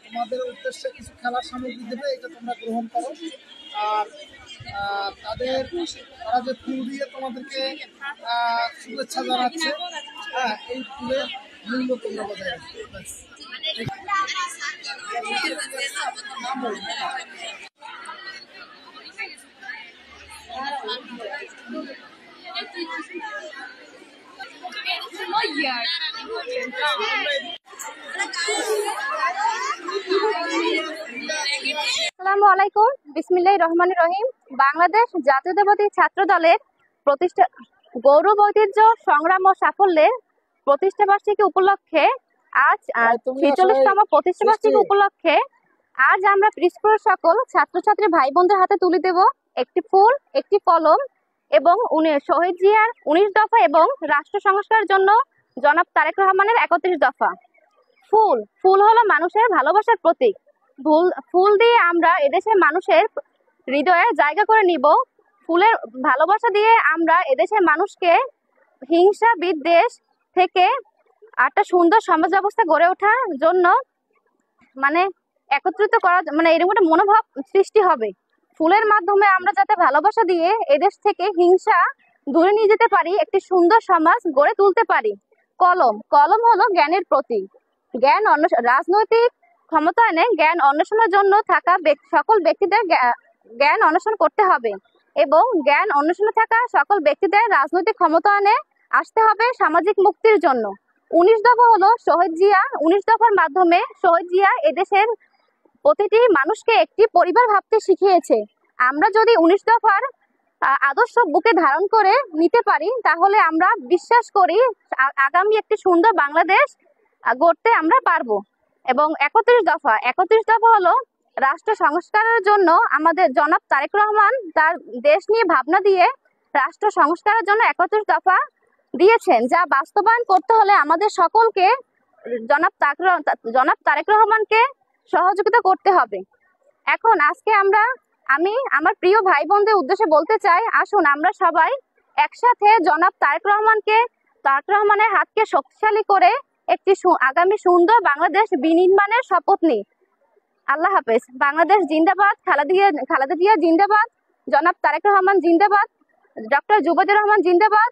তোমাদের উদ্দেশ্যে কিছু খেলার সামগ্রী দেবে, এটা তোমরা গ্রহণ করো। আর তারা যে ফুল দিয়ে তোমাদেরকে শুভেচ্ছা জানাচ্ছে, হ্যাঁ, এই ফুলের মূল্য তোমরা বজায় রাখবে। আসসালামু আলাইকুম, বিসমিল্লাহির রহমানির রহিম। বাংলাদেশ জাতীয়তাবাদী ছাত্র দলের প্রতিষ্ঠা গৌরব ঐতিহ্য সংগ্রাম ও সাফল্যের প্রতিষ্ঠাবার্ষিকী উপলক্ষে আজ ৪৬তম প্রতিষ্ঠাবার্ষিকী উপলক্ষে আজ আমরা পিরোজপুরের সকল ছাত্রছাত্রী ভাই বোনদের হাতে তুলে দেব একটি ফুল, একটি কলম এবং শহীদ জিয়ার ১৯ দফা এবং রাষ্ট্র সংস্কারের জন্য জনাব তারেক রহমানের ৩১ দফা। ফুল হলো মানুষের ভালোবাসার প্রতীক। ফুল দিয়ে আমরা এদেশের মানুষের হৃদয়ে জায়গা করে নিব। ফুলের ভালোবাসা দিয়ে আমরা এদেশের মানুষকে হিংসা বিদ্বেষ থেকে একটা সুন্দর সমাজ ব্যবস্থা গড়ে ওঠার জন্য একত্রিত করা, এরকম একটা মনোভাব সৃষ্টি হবে। ফুলের মাধ্যমে আমরা যাতে ভালোবাসা দিয়ে এদেশ থেকে হিংসা দূরে নিয়ে যেতে পারি, একটি সুন্দর সমাজ গড়ে তুলতে পারি। কলম হলো জ্ঞানের প্রতীক। রাজনৈতিক ক্ষমতায়নে জ্ঞান অন্বেষণের জন্য থাকা সকল ব্যক্তিদের জ্ঞান অন্বেষণ করতে হবে এবং জ্ঞান অন্বেষণে থাকা সকল ব্যক্তিদের রাজনৈতিক ক্ষমতায়নে আসতে হবে সামাজিক মুক্তির জন্য। ১৯ দফা হলো শহীদ জিয়া। ১৯ দফার মাধ্যমে শহীদ জিয়া এদেশের প্রতিটি মানুষকে একটি পরিবার ভাবতে শিখিয়েছে। আমরা যদি ১৯ দফার আদর্শ বুকে ধারণ করে নিতে পারি, তাহলে আমরা বিশ্বাস করি আগামী একটি সুন্দর বাংলাদেশ গড়তে আমরা পারবো। এবং ৩১ দফা হলো রাষ্ট্র সংস্কারের জন্য আমাদের জনাব তারেক রহমান তার দেশ নিয়ে ভাবনা দিয়ে রাষ্ট্র সংস্কারের জন্য ৩১ দফা দিয়েছেন, যা বাস্তবায়ন করতে হলে আমাদের সকলকে জনাব তারেক রহমানকে সহযোগিতা করতে হবে। এখন আজকে আমি আমার প্রিয় ভাই বোনদের উদ্দেশ্যে বলতে চাই, আসুন আমরা সবাই একসাথে জনাব তারেক রহমানের হাতকে শক্তিশালী করে একটি আগামী সুন্দর বাংলাদেশ বিনির্মাণের শপথ নিই। আল্লাহ হাফেজ। বাংলাদেশ জিন্দাবাদ, খালেদা জিয়া জিন্দাবাদ, জনাব তারেক রহমান জিন্দাবাদ, ডক্টর জুবাইদুর রহমান জিন্দাবাদ।